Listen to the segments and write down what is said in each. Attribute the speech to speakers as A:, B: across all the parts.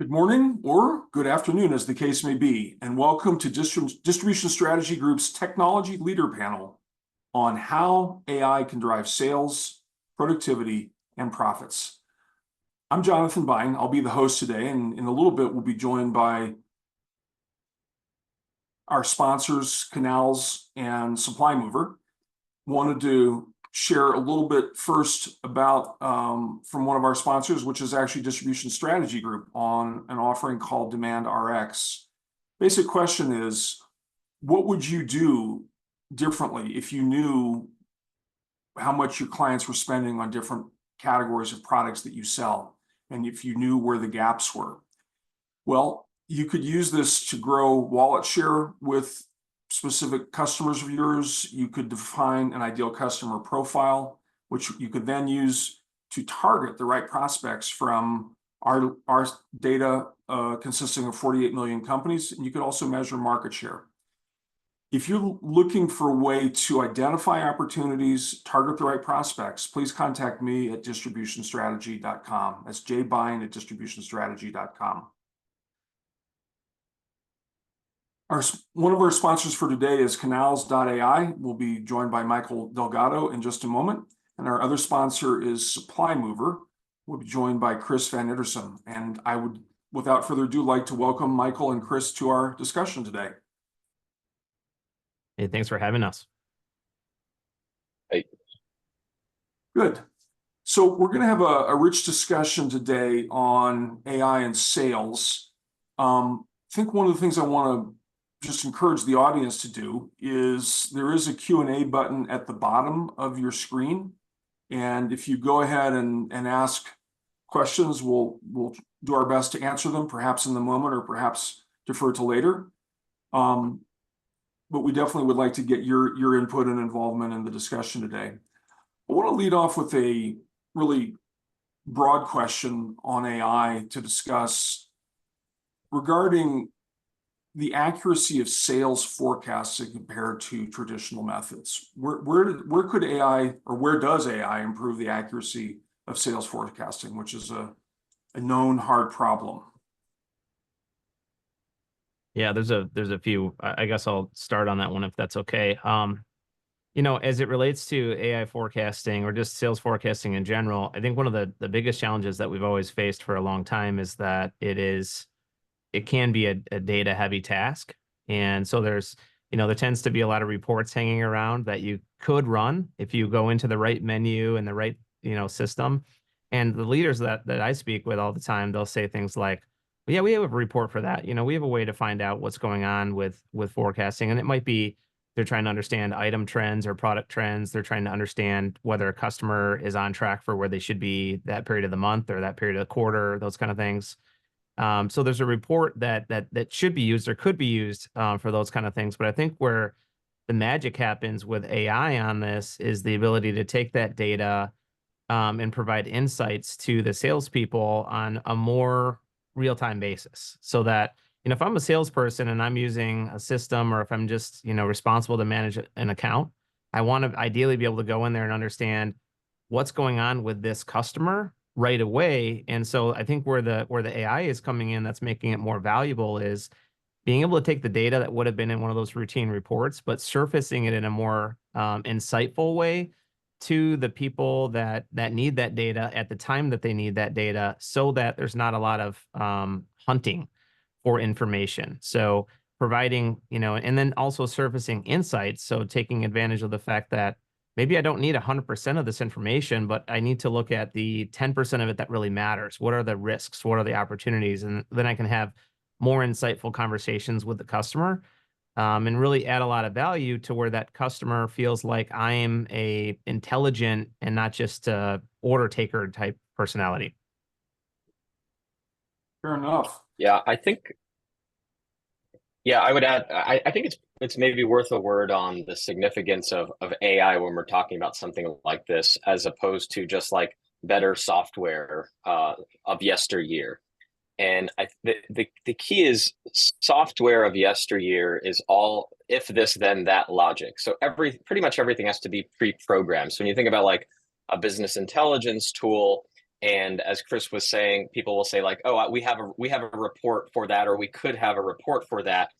A: Good morning or good afternoon, as the case may be, and welcome to Distribution Strategy Group's Technology Leader Panel on how AI can drive sales, productivity, and profits. I'm Jonathan Bine. I'll be the host today, and in a little bit, we'll be joined by our sponsors, Canals and Supply Mover. Wanted to share a little bit first about from one of our sponsors, which is actually Distribution Strategy Group, on an offering called Demand RX. Basic question is, what would you do differently if you knew how much your clients were spending on different categories of products that you sell, and if you knew where the gaps were? Well, you could use this to grow wallet share with specific customers of yours. You could define an ideal customer profile, which you could then use to target the right prospects from our data consisting of 48 million companies. And you could also measure market share. If you're looking for a way to identify opportunities, target the right prospects, please contact me at distributionstrategy.com. That's jbine at distributionstrategy.com. One of our sponsors for today is Canals.ai. We'll be joined by Michael Delgado in just a moment. And our other sponsor is Supply Mover. We'll be joined by Chris Van Ittersum. And I would, without further ado, like to welcome Michael and Chris to our discussion today.
B: Hey, thanks for having us.
A: Hey. Good. So we're going to have a rich discussion today on AI and sales. I think one of the things I want to just encourage the audience to do is there is a Q&A button at the bottom of your screen. And if you go ahead and ask questions, we'll do our best to answer them, perhaps in the moment or perhaps defer to later. But we definitely would like to get your input and involvement in the discussion today. I want to lead off with a really broad question on AI to discuss regarding the accuracy of sales forecasting compared to traditional methods. Where could AI, or where does AI improve the accuracy of sales forecasting, which is a known hard problem?
B: Yeah, there's a few. I guess I'll start on that one if that's okay. As it relates to AI forecasting or just sales forecasting in general, I think one of the biggest challenges that we've always faced for a long time is that it can be a data heavy task. And so there tends to be a lot of reports hanging around that you could run if you go into the right menu and the right, system. And the leaders that I speak with all the time, they'll say things like, well, yeah, we have a report for that. We have a way to find out what's going on with forecasting. And it might be they're trying to understand item trends or product trends. They're trying to understand whether a customer is on track for where they should be that period of the month or that period of the quarter, those kind of things. So there's a report that should be used or could be used for those kind of things. But I think where the magic happens with AI on this is the ability to take that data and provide insights to the salespeople on a more real-time basis. So that, if I'm a salesperson and I'm using a system, or if I'm just, responsible to manage an account, I want to ideally be able to go in there and understand what's going on with this customer right away. And so I think where the AI is coming in that's making it more valuable is being able to take the data that would have been in one of those routine reports, but surfacing it in a more insightful way to the people that need that data at the time that they need that data, so that there's not a lot of hunting for information. So providing, and then also surfacing insights. So taking advantage of the fact that maybe I don't need 100% of this information, but I need to look at the 10% of it that really matters. What are the risks? What are the opportunities? And then I can have more insightful conversations with the customer and really add a lot of value to where that customer feels like I am a intelligent and not just a order taker type personality.
A: Fair enough.
C: Yeah, I would add, I think it's maybe worth a word on the significance of AI when we're talking about something like this, as opposed to just like better software of yesteryear. And the key is software of yesteryear is all if this, then that logic. So pretty much everything has to be pre-programmed. So when you think about like a business intelligence tool, And as Chris was saying, people will say like, "Oh, we have a report for that, or we could have a report for that."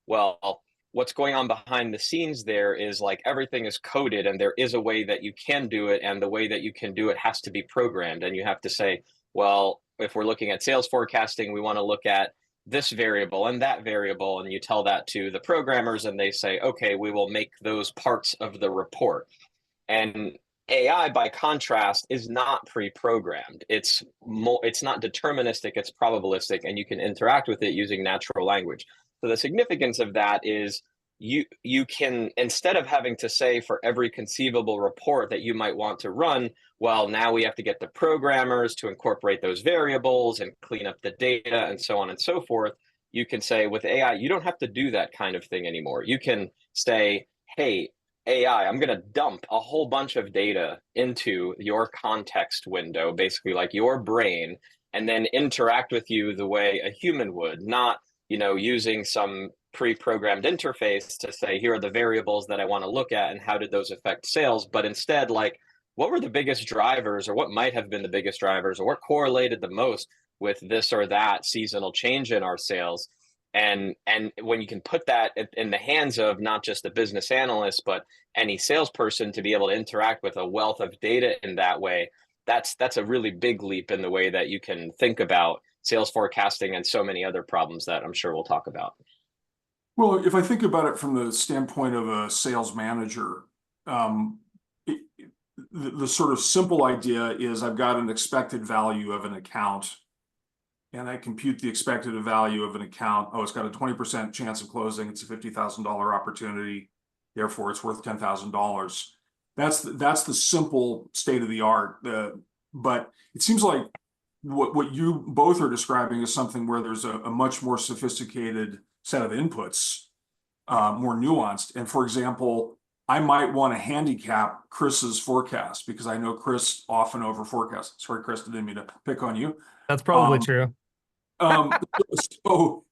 C: Well, what's going on behind the scenes there is like everything is coded, and there is a way that you can do it, and the way that you can do it has to be programmed. And you have to say, well, if we're looking at sales forecasting, we want to look at this variable and that variable, and you tell that to the programmers, and they say, okay, we will make those parts of the report. And AI, by contrast, is not pre-programmed. It's not deterministic, it's probabilistic, and you can interact with it using natural language. So the significance of that is you can, instead of having to say for every conceivable report that you might want to run, well, now we have to get the programmers to incorporate those variables and clean up the data and so on and so forth. You can say with AI, you don't have to do that kind of thing anymore. You can say, hey, AI, I'm going to dump a whole bunch of data into your context window, basically like your brain, and then interact with you the way a human would, not, using some pre-programmed interface to say, here are the variables that I want to look at and how did those affect sales, but instead like, what were the biggest drivers, or what might have been the biggest drivers, or what correlated the most with this or that seasonal change in our sales? And when you can put that in the hands of not just the business analyst, but any salesperson to be able to interact with a wealth of data in that way, that's a really big leap in the way that you can think about sales forecasting and so many other problems that I'm sure we'll talk about.
A: Well, if I think about it from the standpoint of a sales manager, the sort of simple idea is I've got an expected value of an account, and I compute the expected value of an account. Oh, it's got a 20% chance of closing. It's a $50,000 opportunity. Therefore, it's worth $10,000. That's the simple state of the art. But it seems like what you both are describing is something where there's a much more sophisticated set of inputs, more nuanced. And for example, I might want to handicap Chris's forecast because I know Chris often over forecasts. Sorry, Chris, I didn't mean to pick on you.
B: That's probably true.
A: So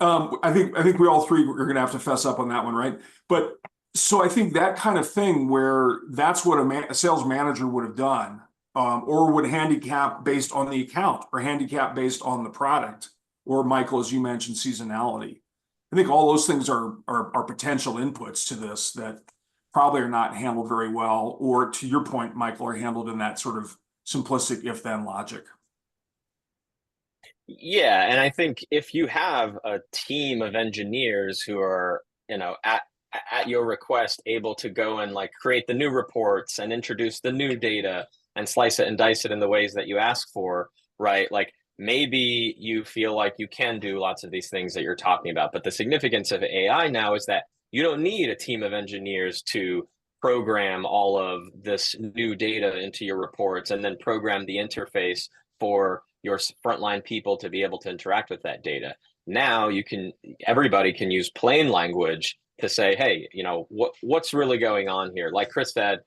A: I think we all three are going to have to fess up on that one, right? But so I think that kind of thing where that's what a sales manager would have done, or would handicap based on the account, or handicap based on the product, or Michael, as you mentioned, seasonality. I think all those things are potential inputs to this that probably are not handled very well, or to your point, Michael, are handled in that sort of simplistic if-then logic.
C: Yeah, and I think if you have a team of engineers who are, at your request, able to go and like create the new reports and introduce the new data and slice it and dice it in the ways that you ask for, right? Like maybe you feel like you can do lots of these things that you're talking about, but the significance of AI now is that you don't need a team of engineers to program all of this new data into your reports and then program the interface for your frontline people to be able to interact with that data. Now everybody can use plain language to say, hey, what's really going on here? Like Chris said,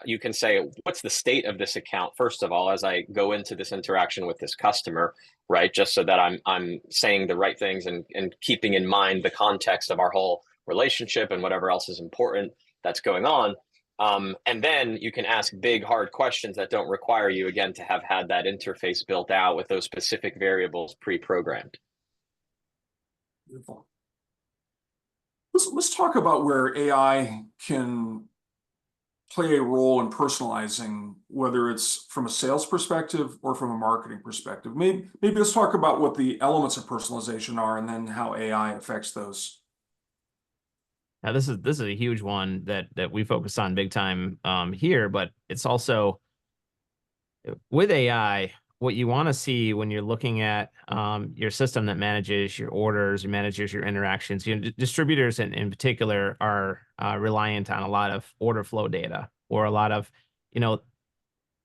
C: you can say, what's the state of this account, first of all, as I go into this interaction with this customer, right? Just so that I'm saying the right things and keeping in mind the context of our whole relationship and whatever else is important that's going on. And then you can ask big, hard questions that don't require you, again, to have had that interface built out with those specific variables pre-programmed.
A: Beautiful. Let's talk about where AI can play a role in personalizing, whether it's from a sales perspective or from a marketing perspective. Maybe let's talk about what the elements of personalization are and then how AI affects those.
B: Now, this is a huge one that we focus on big time here, but it's also with AI, what you want to see when you're looking at your system that manages your orders, manages your interactions. Distributors in particular are reliant on a lot of order flow data, or a lot of,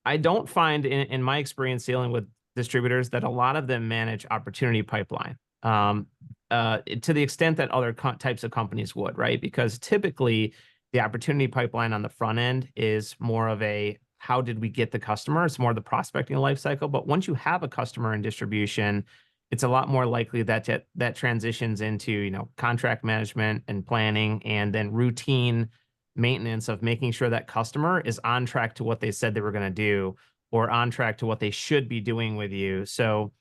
B: I don't find in my experience dealing with distributors that a lot of them manage opportunity pipeline to the extent that other types of companies would, right? Because typically the opportunity pipeline on the front end is more of a, how did we get the customer? It's more the prospecting life cycle. But once you have a customer in distribution, it's a lot more likely that that transitions into, contract management and planning, and then routine maintenance of making sure that customer is on track to what they said they were going to do, or on track to what they should be doing with you. So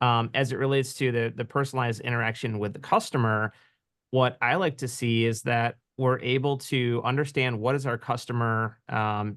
B: as it relates to the personalized interaction with the customer, what I like to see is that we're able to understand what is our customer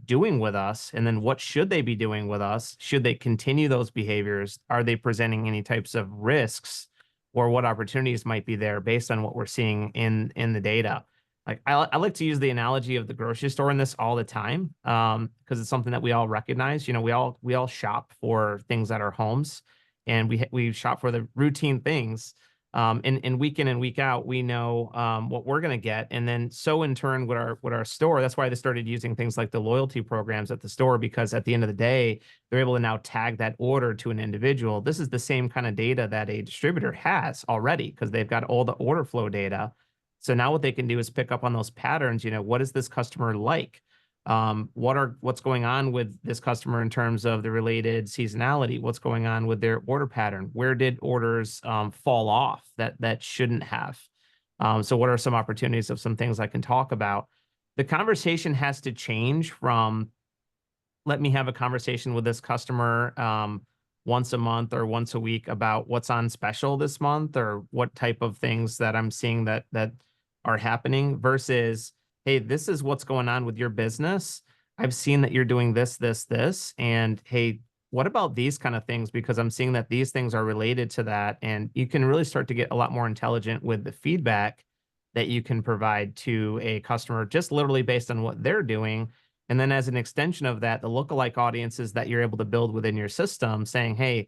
B: doing with us, and then what should they be doing with us? Should they continue those behaviors? Are they presenting any types of risks, or what opportunities might be there based on what we're seeing in the data? Like I like to use the analogy of the grocery store in this all the time, because it's something that we all recognize. You know, we all shop for things at our homes, and we shop for the routine things. And week in and week out, we know what we're going to get, and then so in turn with our store. That's why they started using things like the loyalty programs at the store, because at the end of the day, they're able to now tag that order to an individual. This is the same kind of data that a distributor has already, because they've got all the order flow data. So now what they can do is pick up on those patterns. You know, what is this customer like? What's going on with this customer in terms of the related seasonality? What's going on with their order pattern? Where did orders fall off that shouldn't have? So what are some opportunities of some things I can talk about? The conversation has to change from, let me have a conversation with this customer once a month or once a week about what's on special this month, or what type of things that I'm seeing that are happening, versus, hey, this is what's going on with your business. I've seen that you're doing this, and hey, what about these kind of things? Because I'm seeing that these things are related to that. And you can really start to get a lot more intelligent with the feedback that you can provide to a customer, just literally based on what they're doing. And then as an extension of that, the lookalike audiences that you're able to build within your system, saying, hey,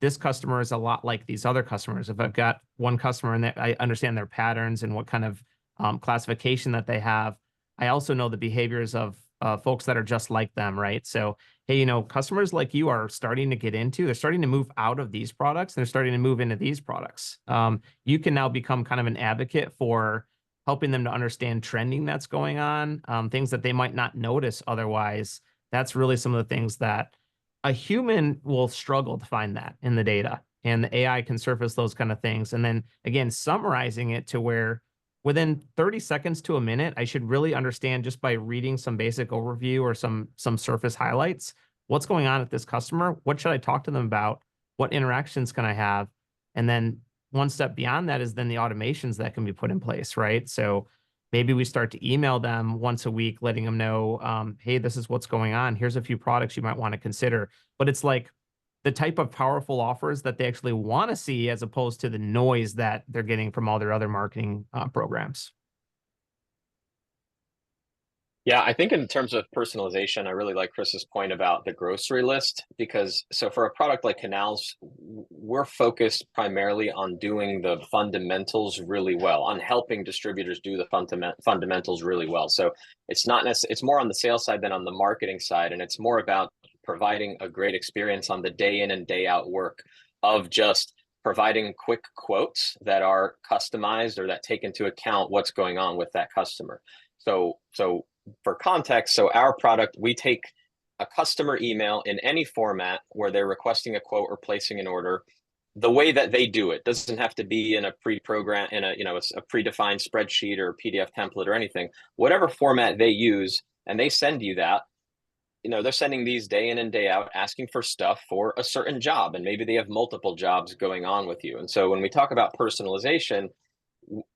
B: this customer is a lot like these other customers. If I've got one customer and I understand their patterns and what kind of classification that they have, I also know the behaviors of folks that are just like them, right? So, hey, you know, customers like you are starting to they're starting to move out of these products, and they're starting to move into these products. You can now become kind of an advocate for helping them to understand trending that's going on, things that they might not notice otherwise. That's really some of the things that a human will struggle to find that in the data, and the AI can surface those kind of things. And then again, summarizing it to where within 30 seconds to a minute, I should really understand, just by reading some basic overview or some surface highlights, what's going on with this customer. What should I talk to them about? What interactions can I have? And then one step beyond that is then the automations that can be put in place, right? So maybe we start to email them once a week, letting them know, hey, this is what's going on. Here's a few products you might want to consider. But it's like the type of powerful offers that they actually want to see, as opposed to the noise that they're getting from all their other marketing programs.
C: Yeah, I think in terms of personalization, I really like Chris's point about the grocery list, because so for a product like Canals, we're focused primarily on doing the fundamentals really well, on helping distributors do the fundamentals really well. So it's not necessarily, it's more on the sales side than on the marketing side, and it's more about providing a great experience on the day in and day out work of just providing quick quotes that are customized or that take into account what's going on with that customer. So for context, so our product, we take a customer email in any format where they're requesting a quote or placing an order. The way that they do it doesn't have to be in a pre-program, in a, you know, a predefined spreadsheet or PDF template or anything. Whatever format they use, and they send you that, you know, they're sending these day in and day out, asking for stuff for a certain job, and maybe they have multiple jobs going on with you. And so when we talk about personalization,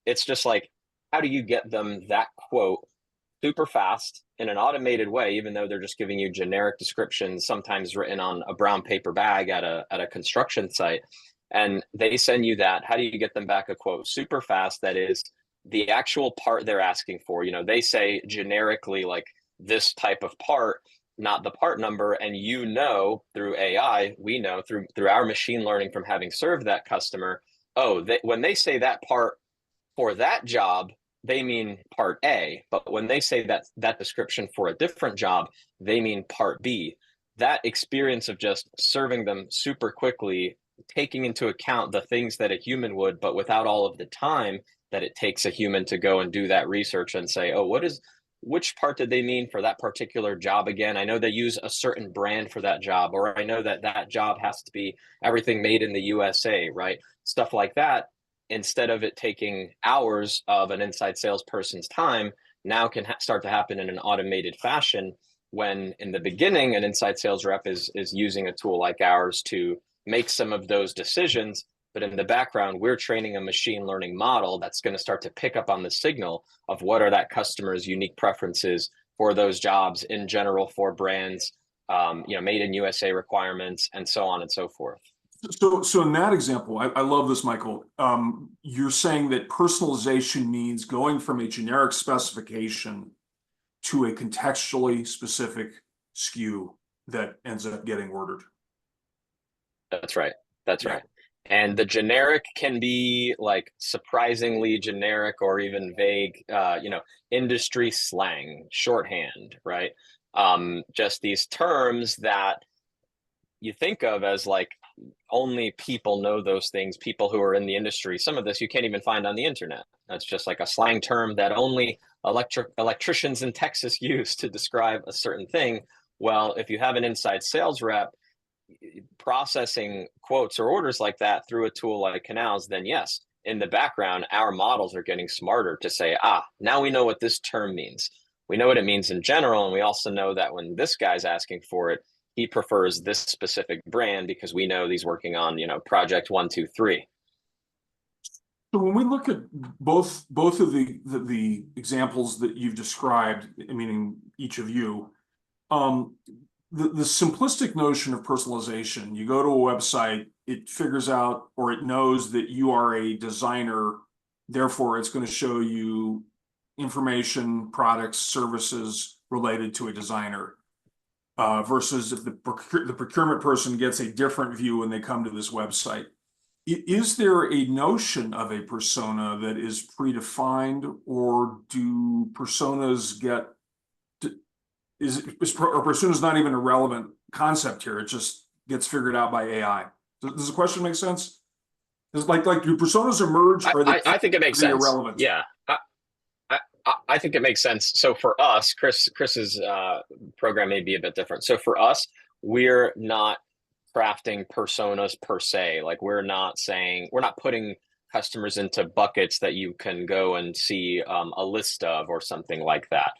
C: it's just like, how do you get them that quote super fast in an automated way, even though they're just giving you generic descriptions, sometimes written on a brown paper bag at a construction site, and they send you that. How do you get them back a quote super fast that is the actual part they're asking for? You know, they say generically like this type of part, not the part number, and you know, through AI, we know through our machine learning from having served that customer, oh, when they say that part for that job, they mean part A, but when they say that description for a different job, they mean part B. That experience of just serving them super quickly, taking into account the things that a human would, but without all of the time that it takes a human to go and do that research and say, oh, which part did they mean for that particular job again? I know they use a certain brand for that job, or I know that job has to be everything made in the USA, right? Stuff like that. Instead of it taking hours of an inside salesperson's time, now can start to happen in an automated fashion, when in the beginning an inside sales rep is using a tool like ours to make some of those decisions, but in the background we're training a machine learning model that's going to start to pick up on the signal of what are that customer's unique preferences for those jobs in general, for brands, made in USA requirements, and so on and so forth.
A: So in that example, I love this, Michael. You're saying that personalization means going from a generic specification to a contextually specific SKU that ends up getting ordered.
C: That's right. That's
A: Yeah.
C: right. And the generic can be like surprisingly generic or even vague, industry slang, shorthand, right? Just these terms that you think of as like only people know those things, people who are in the industry. Some of this you can't even find on the internet. That's just like a slang term that only electricians in Texas use to describe a certain thing. Well, if you have an inside sales rep processing quotes or orders like that through a tool like Canals, then yes, in the background, our models are getting smarter to say, now we know what this term means. We know what it means in general. And we also know that when this guy's asking for it, he prefers this specific brand because we know he's working on, project 1, 2, 3.
A: So when we look at both of the examples that you've described, meaning each of you, the simplistic notion of personalization, you go to a website, it figures out or it knows that you are a designer, therefore it's going to show you information, products, services related to a designer. Versus if the procurement person gets a different view when they come to this website. Is there a notion of a persona that is predefined, or do personas get, is personas not even a relevant concept here? It just gets figured out by AI. Does the question make sense? Is like do personas emerge? Or
C: I think it makes sense.
A: Irrelevant?
C: Yeah. I think it makes sense. So for us, Chris's program may be a bit different. So for us, we're not crafting personas per se. Like we're not putting customers into buckets that you can go and see a list of or something like that.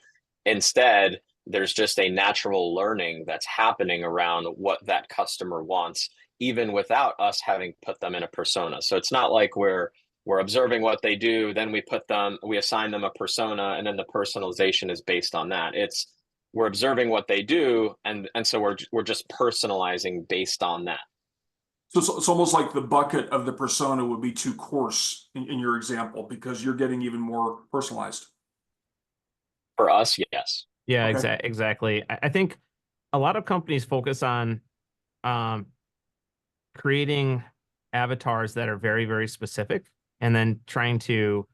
C: Instead, there's just a natural learning that's happening around what that customer wants, even without us having put them in a persona. So it's not like we're observing what they do, then we assign them a persona, and then the personalization is based on that. We're observing what they do, and so we're just personalizing based on that.
A: So it's almost like the bucket of the persona would be too coarse in your example, because you're getting even more personalized.
C: For us, yes.
B: Yeah,
A: Okay.
B: exactly. I think a lot of companies focus on creating avatars that are very, very specific, and then trying to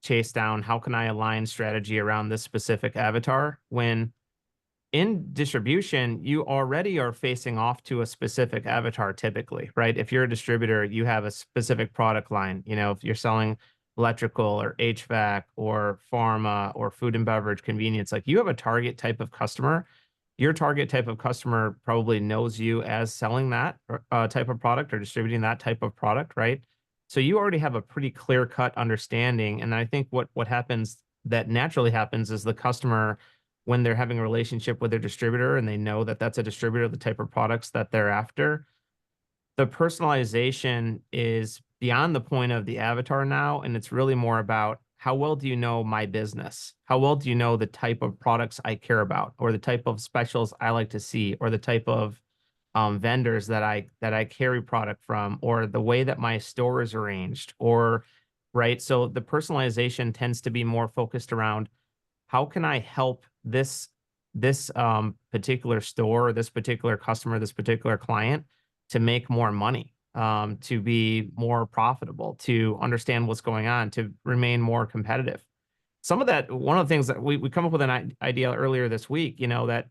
B: chase down how can I align strategy around this specific avatar, when in distribution, you already are facing off to a specific avatar typically, right? If you're a distributor, you have a specific product line. If you're selling electrical or HVAC or pharma or food and beverage convenience, like you have a target type of customer. Your target type of customer probably knows you as selling that type of product or distributing that type of product, right? So you already have a pretty clear-cut understanding. And I think what happens, that naturally happens, is the customer, when they're having a relationship with their distributor and they know that that's a distributor, the type of products that they're after, the personalization is beyond the point of the avatar now. And it's really more about, how well do you know my business? How well do you know the type of products I care about, or the type of specials I like to see, or the type of vendors that I carry product from, or the way that my store is arranged, or right. So the personalization tends to be more focused around, how can I help this particular store, this particular customer, this particular client to make more money, to be more profitable, to understand what's going on, to remain more competitive. Some of that, one of the things that we come up with an idea earlier this week, that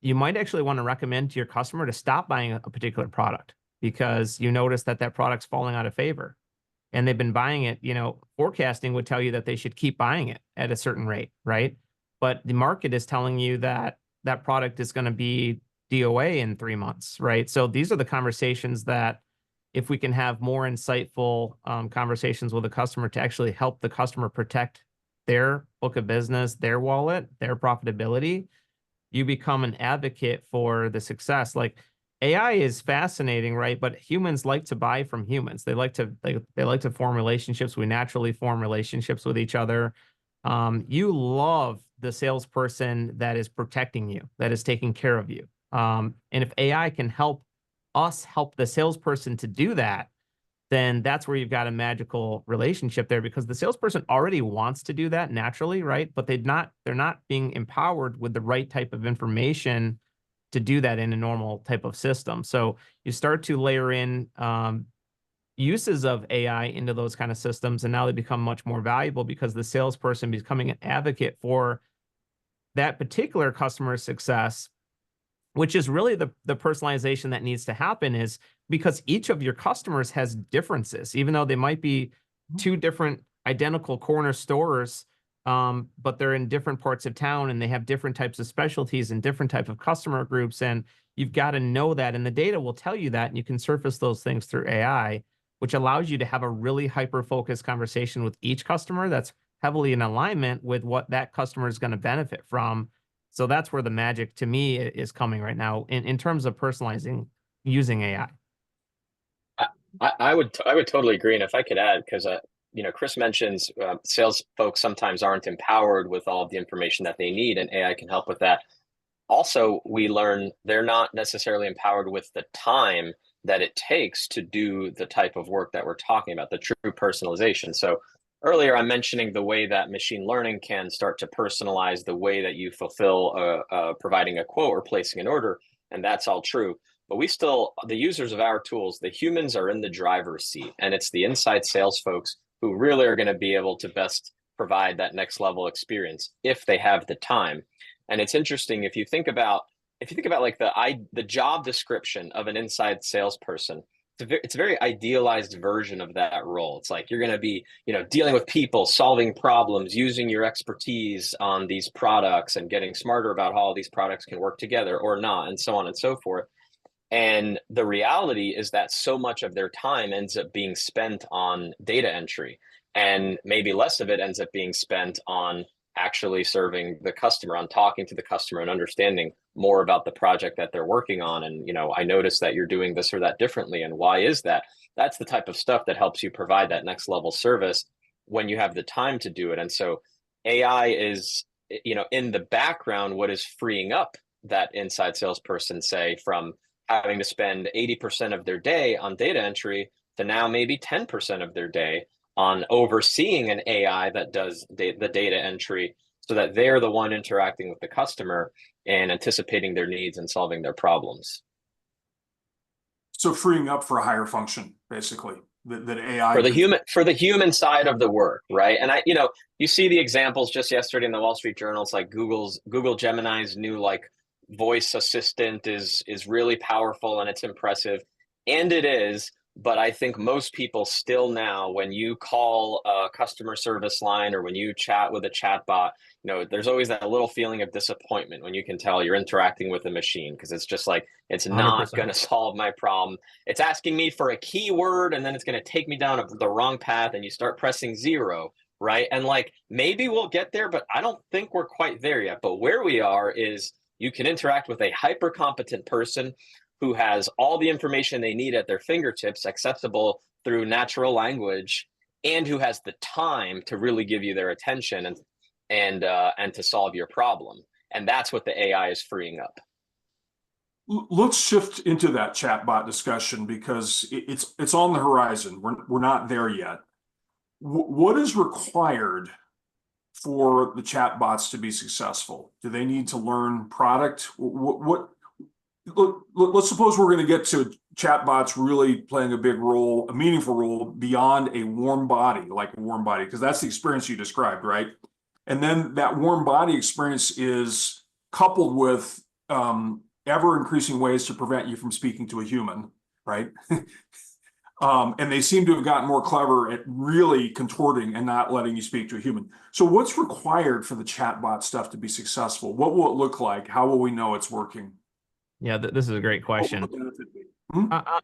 B: you might actually want to recommend to your customer to stop buying a particular product because you notice that product's falling out of favor and they've been buying it. Forecasting would tell you that they should keep buying it at a certain rate, right? But the market is telling you that that product is going to be DOA in 3 months, right? So these are the conversations that, if we can have more insightful conversations with a customer to actually help the customer protect their book of business, their wallet, their profitability, you become an advocate for the success. Like AI is fascinating, right? But humans like to buy from humans. They like to form relationships. We naturally form relationships with each other. You love the salesperson that is protecting you, that is taking care of you. And if AI can help us help the salesperson to do that, then that's where you've got a magical relationship there, because the salesperson already wants to do that naturally, right? But they're not being empowered with the right type of information to do that in a normal type of system. So you start to layer in uses of AI into those kind of systems, and now they become much more valuable because the salesperson becoming an advocate for that particular customer success, which is really the personalization that needs to happen, is because each of your customers has differences, even though they might be two different identical corner stores, but they're in different parts of town and they have different types of specialties and different type of customer groups. And you've got to know that, and the data will tell you that, and you can surface those things through AI, which allows you to have a really hyper-focused conversation with each customer that's heavily in alignment with what that customer is going to benefit from. So that's where the magic to me is coming right now in terms of personalizing using AI.
C: I would totally agree. And if I could add, because Chris mentions sales folks sometimes aren't empowered with all of the information that they need, and AI can help with that. Also, we learn they're not necessarily empowered with the time that it takes to do the type of work that we're talking about, the true personalization. So earlier, I'm mentioning the way that machine learning can start to personalize the way that you fulfill providing a quote or placing an order, and that's all true. But the users of our tools, the humans are in the driver's seat, and it's the inside sales folks who really are going to be able to best provide that next level experience if they have the time. And it's interesting if you think about like the job description of an inside salesperson. It's a very idealized version of that role. It's like you're going to be, dealing with people, solving problems, using your expertise on these products, and getting smarter about how all these products can work together or not, and so on and so forth. And the reality is that so much of their time ends up being spent on data entry, and maybe less of it ends up being spent on actually serving the customer, on talking to the customer and understanding more about the project that they're working on. And, I noticed that you're doing this or that differently. And why is that? That's the type of stuff that helps you provide that next level service when you have the time to do it. And so AI is, in the background, what is freeing up that inside salesperson, say, from having to spend 80% of their day on data entry to now maybe 10% of their day on overseeing an AI that does the data entry, so that they're the one interacting with the customer and anticipating their needs and solving their problems.
A: So freeing up for a higher function, basically, that AI
C: for the human side of the work, right? And you see the examples just yesterday in the Wall Street Journal. It's like Google Gemini's new voice assistant is really powerful, and it's impressive, and it is. But I think most people still now, when you call a customer service line or when you chat with a chatbot, there's always that little feeling of disappointment when you can tell you're interacting with a machine, because it's just like, it's not
B: 100%.
C: going to solve my problem. It's asking me for a keyword, and then it's going to take me down the wrong path, and you start pressing 0, right? And maybe we'll get there, but I don't think we're quite there yet. But where we are is you can interact with a hyper competent person who has all the information they need at their fingertips, accessible through natural language, and who has the time to really give you their attention and to solve your problem. And that's what the AI is freeing up.
A: Let's shift into that chatbot discussion, because it's on the horizon. We're not there yet. What is required for the chatbots to be successful? Do they need to learn product? Let's suppose we're going to get to chatbots really playing a big role, a meaningful role beyond a warm body, because that's the experience you described, right? And then that warm body experience is coupled with ever increasing ways to prevent you from speaking to a human, right? And they seem to have gotten more clever at really contorting and not letting you speak to a human. So what's required for the chatbot stuff to be successful? What will it look like? How will we know it's working?
B: Yeah, this is a great question.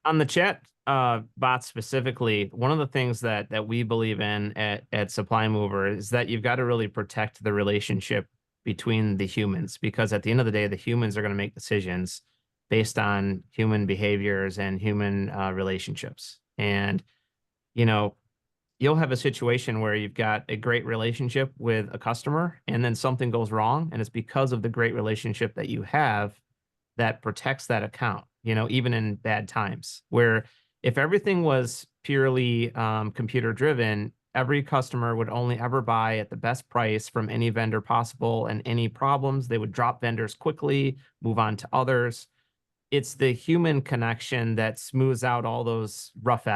B: On the chat bot specifically, one of the things that we believe in at Supply Mover is that you've got to really protect the relationship between the humans, because at the end of the day, the humans are going to make decisions based on human behaviors and human relationships. And, you know, you'll have a situation where you've got a great relationship with a customer and then something goes wrong. And it's because of the great relationship that you have that protects that account, even in bad times. Where if everything was purely computer driven, every customer would only ever buy at the best price from any vendor possible, and any problems, they would drop vendors quickly, move on to others. It's the human connection that smooths out all those rough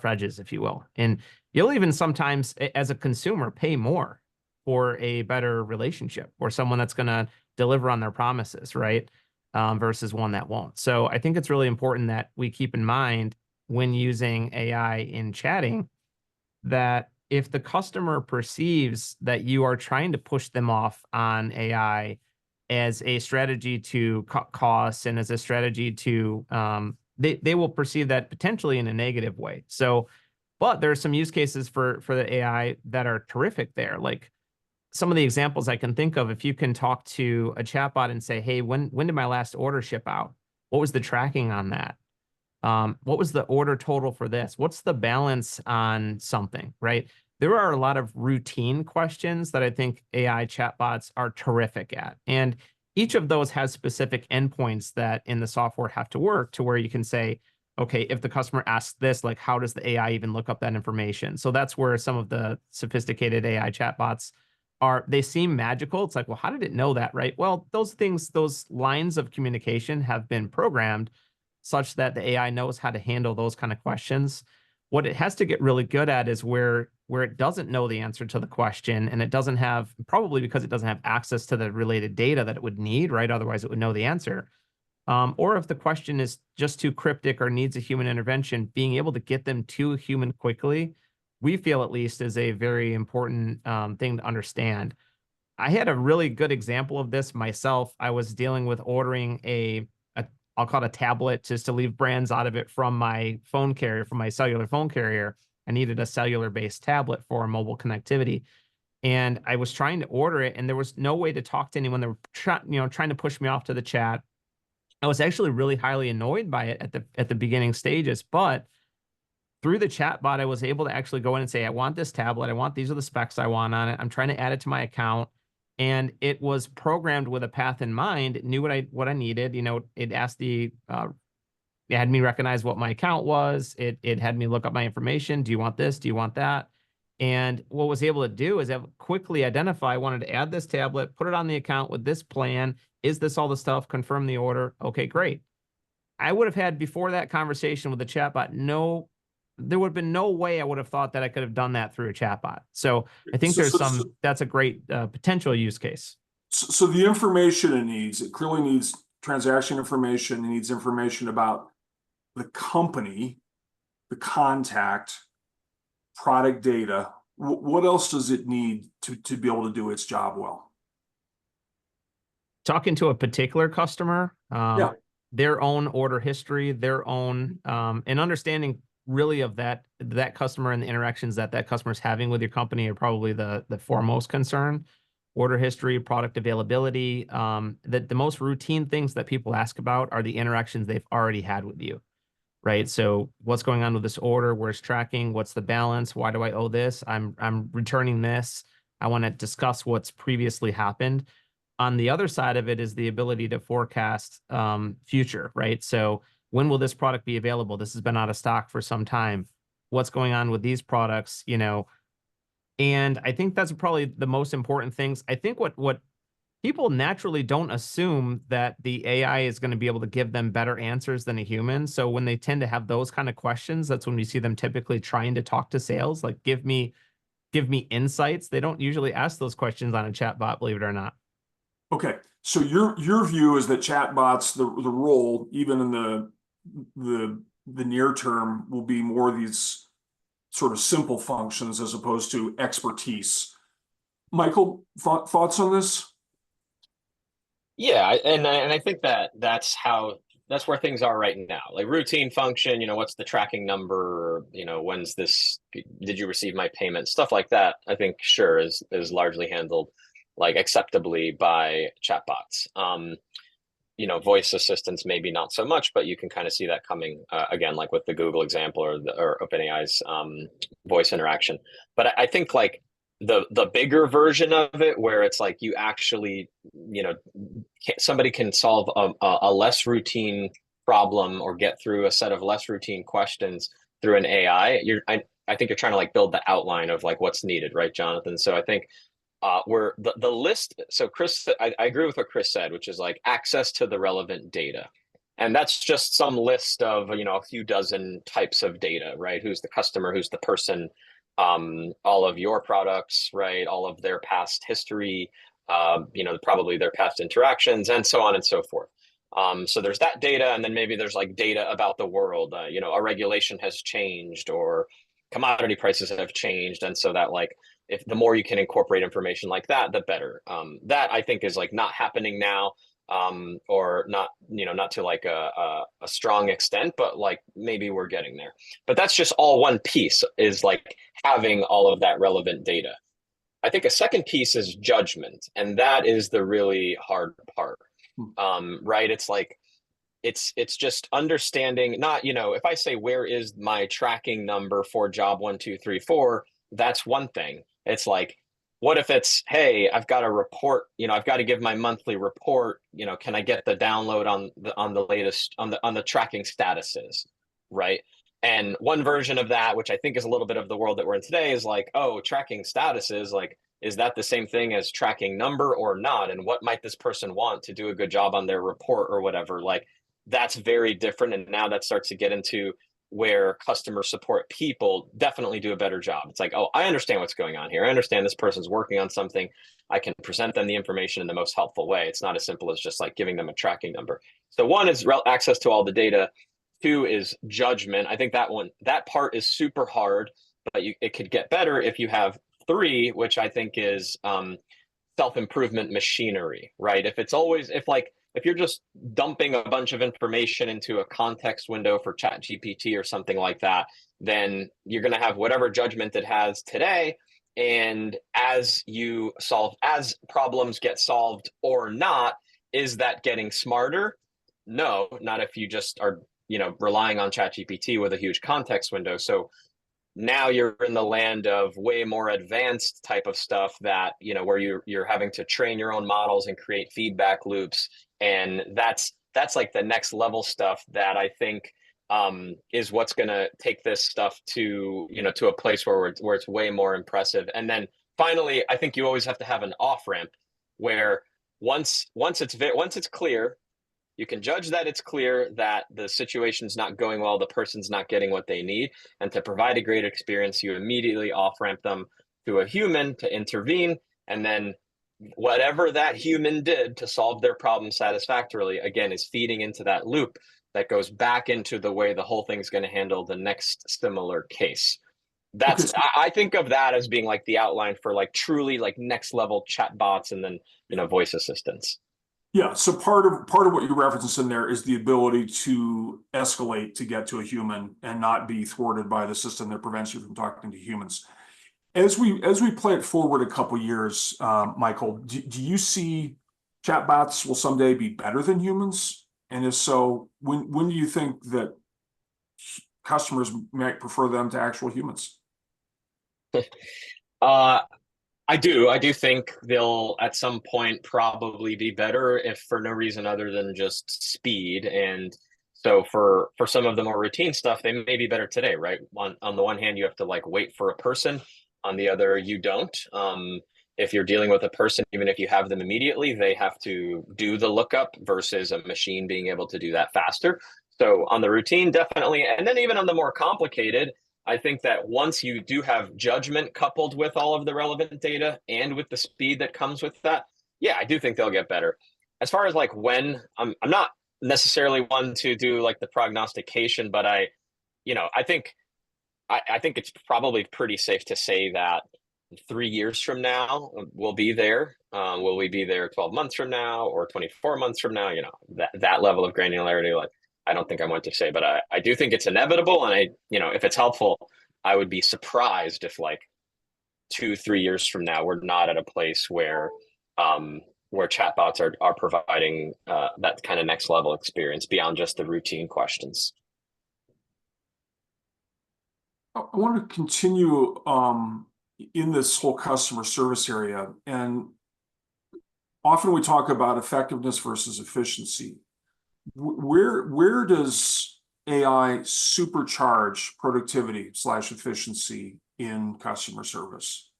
B: edges, if you will. And you'll even sometimes, as a consumer, pay more for a better relationship or someone that's going to deliver on their promises, right? Versus one that won't. So I think it's really important that we keep in mind when using AI in chatting that if the customer perceives that you are trying to push them off on AI as a strategy to cut costs and as a strategy to, they will perceive that potentially in a negative way. So, but there are some use cases for the AI that are terrific there. Like some of the examples I can think of, if you can talk to a chatbot and say, hey, when did my last order ship out? What was the tracking on that? What was the order total for this? What's the balance on something, right? There are a lot of routine questions that I think AI chatbots are terrific at. And each of those has specific endpoints that in the software have to work to where you can say, okay, if the customer asks this, like, how does the AI even look up that information? So that's where some of the sophisticated AI chatbots are, they seem magical. It's like, well, how did it know that, right? Well, those things, those lines of communication have been programmed such that the AI knows how to handle those kind of questions. What it has to get really good at is where it doesn't know the answer to the question, and it doesn't have, probably because it doesn't have access to the related data that it would need, right? Otherwise, it would know the answer. Or if the question is just too cryptic or needs a human intervention, being able to get them to a human quickly, we feel at least is a very important thing to understand. I had a really good example of this myself. I was dealing with ordering I'll call it a tablet, just to leave brands out of it, from my phone carrier, from my cellular phone carrier. I needed a cellular-based tablet for mobile connectivity. And I was trying to order it, and there was no way to talk to anyone. They were trying to push me off to the chat. I was actually really highly annoyed by it at the beginning stages, but through the chat bot, I was able to actually go in and say, I want this tablet. I want, these are the specs I want on it. I'm trying to add it to my account. And it was programmed with a path in mind. It knew what I needed. It asked it had me recognize what my account was. It had me look up my information. Do you want this? Do you want that? And what it was able to do is quickly identify, I wanted to add this tablet, put it on the account with this plan. Is this all the stuff? Confirm the order. Okay, great. I would have had, before that conversation with the chatbot, there would have been no way I would have thought that I could have done that through a chatbot. So I think that's a great potential use case.
A: So the information it clearly needs transaction information. It needs information about the company, the contact, product data. What else does it need to be able to do its job well?
B: Talking to a particular customer,
A: Yeah.
B: their own order history, their own, and understanding really of that customer and the interactions that customer is having with your company are probably the foremost concern. Order history, product availability. The most routine things that people ask about are the interactions they've already had with you, right? So what's going on with this order? Where's tracking? What's the balance? Why do I owe this? I'm returning this. I want to discuss what's previously happened. On the other side of it is the ability to forecast future, right? So when will this product be available? This has been out of stock for some time. What's going on with these products? And I think that's probably the most important things. I think what people naturally don't assume that the AI is going to be able to give them better answers than a human. So when they tend to have those kind of questions, that's when we see them typically trying to talk to sales, like give me insights. They don't usually ask those questions on a chatbot, believe it or not.
A: Okay. So your view is that chatbots, the role, even in the near term, will be more of these sort of simple functions as opposed to expertise. Michael, thoughts on this?
C: Yeah, and I think that's where things are right now. Like routine function, what's the tracking number? When's this? Did you receive my payment? Stuff like that. I think sure is largely handled. like acceptably by chatbots. Voice assistants maybe not so much, but you can kind of see that coming again, like with the Google example or OpenAI's voice interaction. But I think like the bigger version of it, where it's like you actually, somebody can solve a less routine problem or get through a set of less routine questions through an AI. I think you're trying to like build the outline of like what's needed, right, Jonathan? So I think where the list, so Chris, I agree with what Chris said, which is like access to the relevant data. And that's just some list of, a few dozen types of data, right? Who's the customer, who's the person, all of your products, right? All of their past history, probably their past interactions, and so on and so forth. So there's that data, and then maybe there's like data about the world, a regulation has changed or commodity prices have changed. And so that like, if the more you can incorporate information like that, the better. That I think is like not happening now, or not, not to like a strong extent, but like maybe we're getting there. But that's just all one piece, is like having all of that relevant data. I think a second piece is judgment, and that is the really hard part. Right? It's like it's just understanding, not, if I say where is my tracking number for job 1 2 3 4, that's one thing. It's like, what if it's, hey, I've got a report, I've got to give my monthly report, can I get the download on the latest on the tracking statuses, right? And one version of that, which I think is a little bit of the world that we're in today, is like, oh, tracking statuses, like, is that the same thing as tracking number or not? And what might this person want to do a good job on their report or whatever? Like, that's very different. And now that starts to get into where customer support people definitely do a better job. It's like, oh, I understand what's going on here. I understand this person's working on something. I can present them the information in the most helpful way. It's not as simple as just like giving them a tracking number. So one is access to all the data. Two is judgment. I think that part is super hard, but it could get better if you have three, which I think is self-improvement machinery, right? If you're just dumping a bunch of information into a context window for ChatGPT or something like that, then you're going to have whatever judgment it has today. And as problems get solved or not, is that getting smarter? No, not if you just are, relying on ChatGPT with a huge context window. So now you're in the land of way more advanced type of stuff that, where you're having to train your own models and create feedback loops. And that's like the next level stuff that I think is what's going to take this stuff to, to a place where it's way more impressive. And then finally, I think you always have to have an off ramp where once it's clear, you can judge that it's clear that the situation's not going well, the person's not getting what they need, and to provide a great experience, you immediately off-ramp them to a human to intervene, and then whatever that human did to solve their problem satisfactorily, again, is feeding into that loop that goes back into the way the whole thing's going to handle the next similar case. I think of that as being like the outline for like truly like next level chatbots and then, voice assistants.
A: Yeah, so part of what you're referencing in there is the ability to escalate to get to a human and not be thwarted by the system that prevents you from talking to humans. As we play it forward a couple years, Michael, do you see chatbots will someday be better than humans? And if so, when do you think that customers might prefer them to actual humans?
C: I do think they'll at some point probably be better, if for no reason other than just speed. And so for some of the more routine stuff, they may be better today, right? On the one hand, you have to like wait for a person. On the other, you don't. If you're dealing with a person, even if you have them immediately, they have to do the lookup versus a machine being able to do that faster. So on the routine, definitely. And then even on the more complicated, I think that once you do have judgment coupled with all of the relevant data and with the speed that comes with that, yeah, I do think they'll get better. As far as like when, I'm not necessarily one to do like the prognostication, but I think it's probably pretty safe to say that 3 years from now we'll be there. Will we be there 12 months from now or 24 months from now? That level of granularity, like, I don't think I want to say, but I do think it's inevitable. And if it's helpful, I would be surprised if like 2 3 years from now, we're not at a place where where chatbots are providing that kind of next level experience beyond just the routine questions.
A: I want to continue in this whole customer service area, and often we talk about effectiveness versus efficiency. Where does AI supercharge productivity / efficiency in customer service?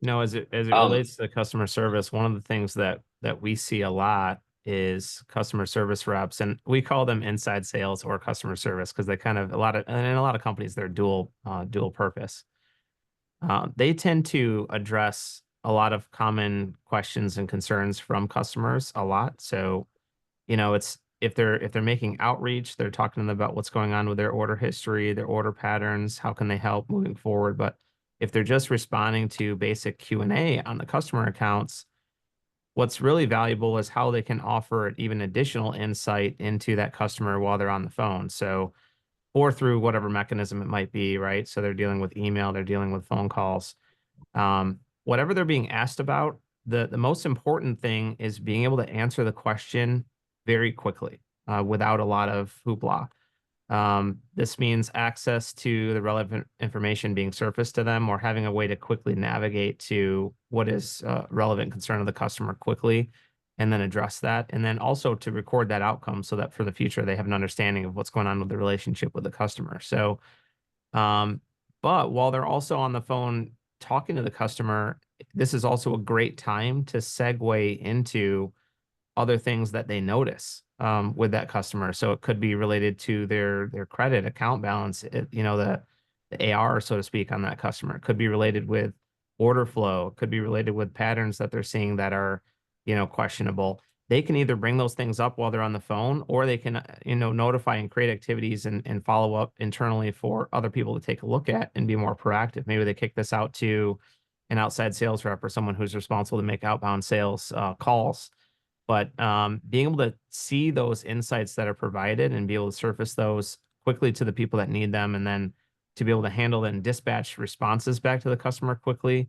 B: No, as it
C: Um,
B: relates to customer service, one of the things that we see a lot is customer service reps, and we call them inside sales or customer service because they kind of and in a lot of companies they're dual purpose. They tend to address a lot of common questions and concerns from customers a lot. So, it's if they're making outreach, they're talking to them about what's going on with their order history, their order patterns, how can they help moving forward. But if they're just responding to basic Q&A on the customer accounts, what's really valuable is how they can offer even additional insight into that customer while they're on the phone. So, or through whatever mechanism it might be, right? So they're dealing with email, they're dealing with phone calls. Whatever they're being asked about, the most important thing is being able to answer the question very quickly, without a lot of hoopla. This means access to the relevant information being surfaced to them, or having a way to quickly navigate to what is relevant concern of the customer quickly, and then address that. And then also to record that outcome so that for the future, they have an understanding of what's going on with the relationship with the customer. So, but while they're also on the phone talking to the customer, this is also a great time to segue into other things that they notice with that customer. So it could be related to their credit account balance, the AR, so to speak, on that customer. It could be related with order flow. It could be related with patterns that they're seeing that are, questionable. They can either bring those things up while they're on the phone, or they can, notify and create activities and follow up internally for other people to take a look at and be more proactive. Maybe they kick this out to an outside sales rep or someone who's responsible to make outbound sales calls. But being able to see those insights that are provided and be able to surface those quickly to the people that need them, and then to be able to handle and dispatch responses back to the customer quickly.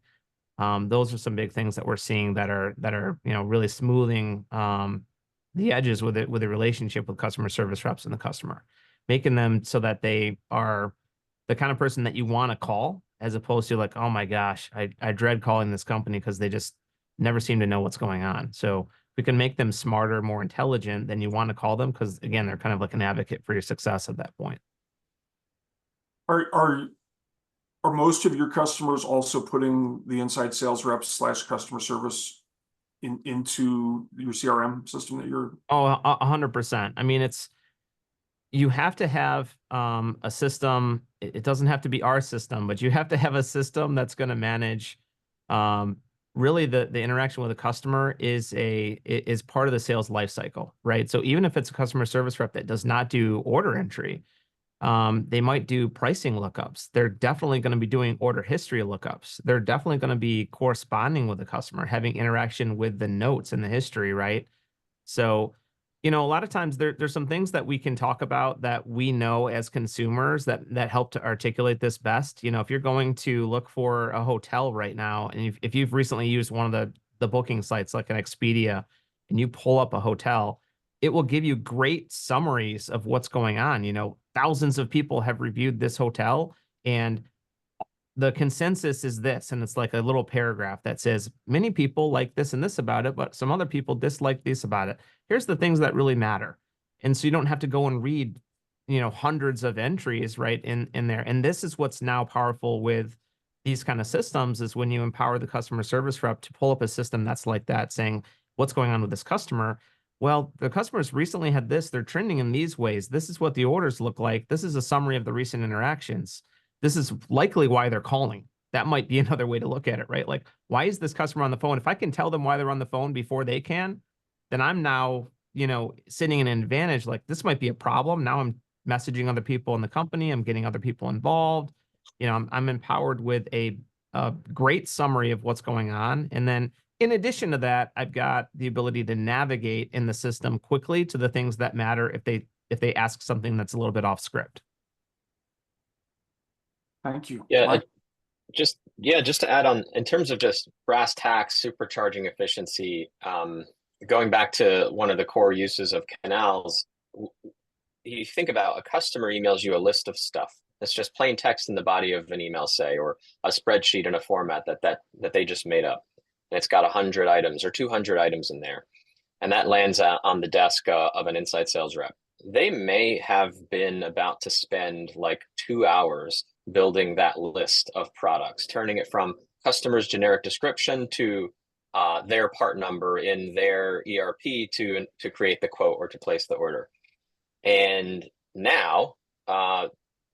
B: Those are some big things that we're seeing that are really smoothing the edges with the relationship with customer service reps and the customer, making them so that they are the kind of person that you want to call, as opposed to like, oh my gosh, I dread calling this company because they just never seem to know what's going on. So we can make them smarter, more intelligent, then you want to call them, because again, they're kind of like an advocate for your success at that point.
A: Are most of your customers also putting the inside sales reps / customer service into your CRM system that you're?
B: Oh, 100%. I mean, you have to have a system. It doesn't have to be our system, but you have to have a system that's going to manage really the interaction with a customer is part of the sales life cycle, right? So even if it's a customer service rep that does not do order entry, they might do pricing lookups. They're definitely going to be doing order history lookups. They're definitely going to be corresponding with the customer, having interaction with the notes and the history, right? So, a lot of times there's some things that we can talk about that we know as consumers that help to articulate this best. If you're going to look for a hotel right now, and if you've recently used one of the booking sites like an Expedia, and you pull up a hotel, it will give you great summaries of what's going on. Thousands of people have reviewed this hotel, and the consensus is this, and it's like a little paragraph that says many people like this and this about it, but some other people dislike this about it. Here's the things that really matter. And so you don't have to go and read, hundreds of entries right in there. And this is what's now powerful with these kind of systems, is when you empower the customer service rep to pull up a system that's like that, saying what's going on with this customer. Well, the customers recently had this, they're trending in these ways. This is what the orders look like. This is a summary of the recent interactions. This is likely why they're calling. That might be another way to look at it, right? Like, why is this customer on the phone? If I can tell them why they're on the phone before they can, then I'm now, sitting in an advantage. Like, this might be a problem. Now I'm messaging other people in the company. I'm getting other people involved. I'm empowered with a great summary of what's going on. And then in addition to that, I've got the ability to navigate in the system quickly to the things that matter if they ask something that's a little bit off script.
A: Thank you.
C: Yeah,
A: Mike?
C: just Yeah, just to add on, in terms of just brass tacks, supercharging efficiency, going back to one of the core uses of canals, you think about a customer emails you a list of stuff. It's just plain text in the body of an email, say, or a spreadsheet in a format that they just made up. And it's got 100 items or 200 items in there. And that lands on the desk of an inside sales rep. They may have been about to spend like 2 hours building that list of products, turning it from customer's generic description to their part number in their ERP to create the quote or to place the order. And now,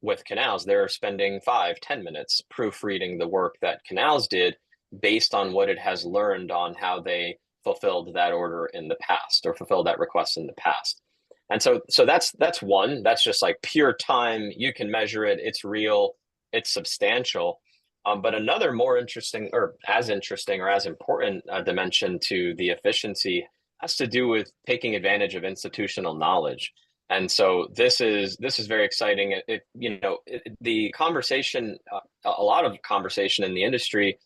C: with Canals, they're spending 5-10 minutes proofreading the work that Canals did based on what it has learned on how they fulfilled that order in the past or fulfilled that request in the past. And so that's one. That's just like pure time. You can measure it. It's real. It's substantial. But another more interesting or as important dimension to the efficiency has to do with taking advantage of institutional knowledge. And so this is very exciting. The conversation, a lot of conversation in the industry,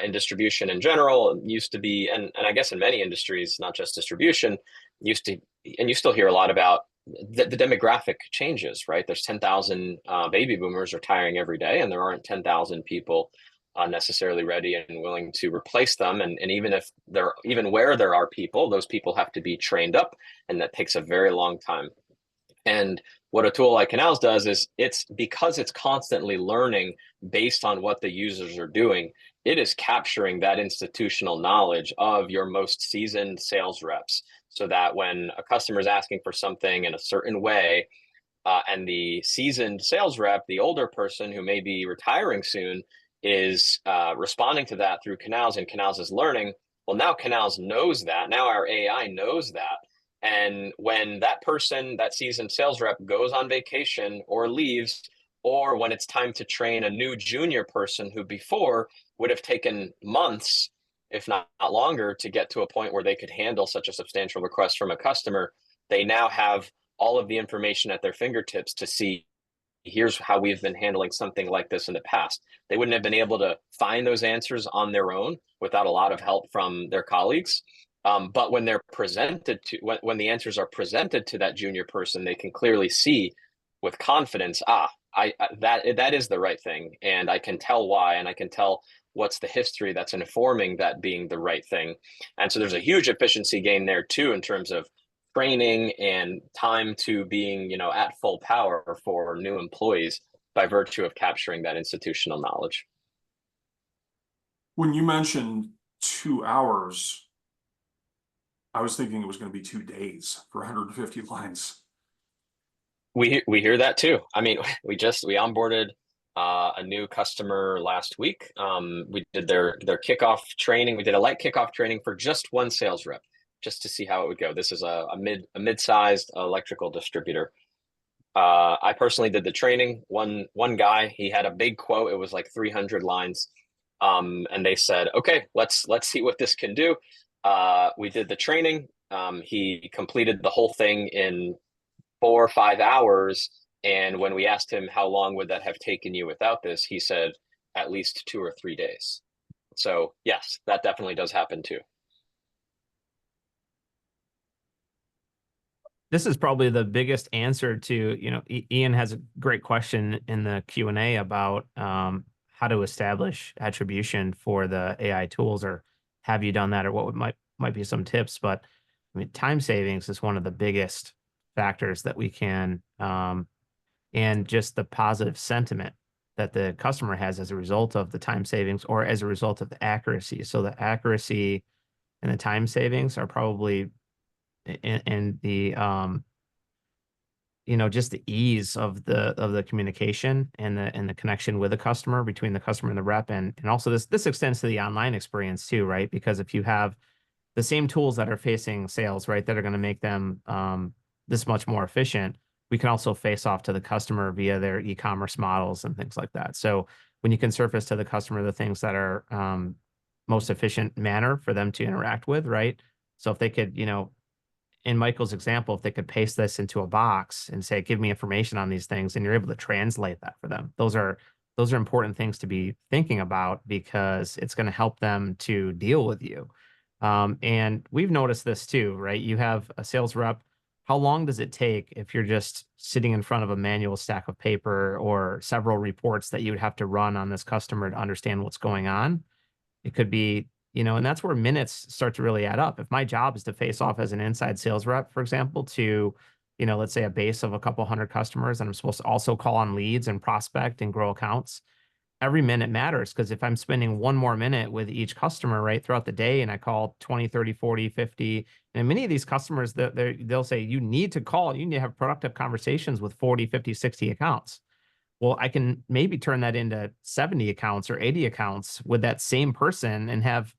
C: in distribution in general, used to be, and I guess in many industries, not just distribution, used to, and you still hear a lot about the demographic changes, right? There's 10,000 baby boomers retiring every day, and there aren't 10,000 people necessarily ready and willing to replace them. And even where there are people, those people have to be trained up, and that takes a very long time. And what a tool like Canals does is because it's constantly learning based on what the users are doing, it is capturing that institutional knowledge of your most seasoned sales reps so that when a customer is asking for something in a certain way, and the seasoned sales rep, the older person who may be retiring soon, is responding to that through Canals, and Canals is learning, well, now Canals knows that. Now our AI knows that. And when that person, that seasoned sales rep, goes on vacation or leaves, or when it's time to train a new junior person who before would have taken months, if not longer, to get to a point where they could handle such a substantial request from a customer, they now have all of the information at their fingertips to see, here's how we've been handling something like this in the past. They wouldn't have been able to find those answers on their own without a lot of help from their colleagues. But when they're when the answers are presented to that junior person, they can clearly see with confidence, that is the right thing, and I can tell why, and I can tell what's the history that's informing that being the right thing. And so there's a huge efficiency gain there too, in terms of training and time to being, at full power for new employees by virtue of capturing that institutional knowledge.
A: When you mentioned 2 hours, I was thinking it was going to be 2 days for 150 lines.
C: We hear that too. I mean, we onboarded a new customer last week. We did their kickoff training. We did a light kickoff training for just one sales rep, just to see how it would go. This is a mid-sized electrical distributor. I personally did the training. One guy, he had a big quote. It was like 300 lines. And they said, okay, let's see what this can do. We did the training. He completed the whole thing in 4 or 5 hours. And when we asked him how long would that have taken you without this, he said at least 2 or 3 days. So yes, that definitely does happen too.
B: This is probably the biggest answer to, Ian has a great question in the Q&A about how to establish attribution for the AI tools, or have you done that, or what might be some tips. But I mean, time savings is one of the biggest factors that we can, and just the positive sentiment that the customer has as a result of the time savings or as a result of the accuracy. So the accuracy and the time savings are probably, and the just the ease of the communication and the connection with the customer, between the customer and the rep, and also this extends to the online experience too, right? Because if you have the same tools that are facing sales, right, that are going to make them this much more efficient, we can also face off to the customer via their e-commerce models and things like that. So when you can surface to the customer the things that are most efficient manner for them to interact with, right? So if they could, in Michael's example, if they could paste this into a box and say, give me information on these things, and you're able to translate that for them, those are those are important things to be thinking about because it's going to help them to deal with you. And we've noticed this too, right? You have a sales rep. How long does it take if you're just sitting in front of a manual stack of paper or several reports that you would have to run on this customer to understand what's going on? It could be, and that's where minutes start to really add up. If my job is to face off as an inside sales rep, for example, to, let's say a base of a couple hundred customers, and I'm supposed to also call on leads and prospect and grow accounts, every minute matters because if I'm spending one more minute with each customer right throughout the day and I call 20, 30, 40, 50, and many of these customers they'll say you need to have productive conversations with 40, 50, 60 accounts. Well, I can maybe turn that into 70 accounts or 80 accounts with that same person and have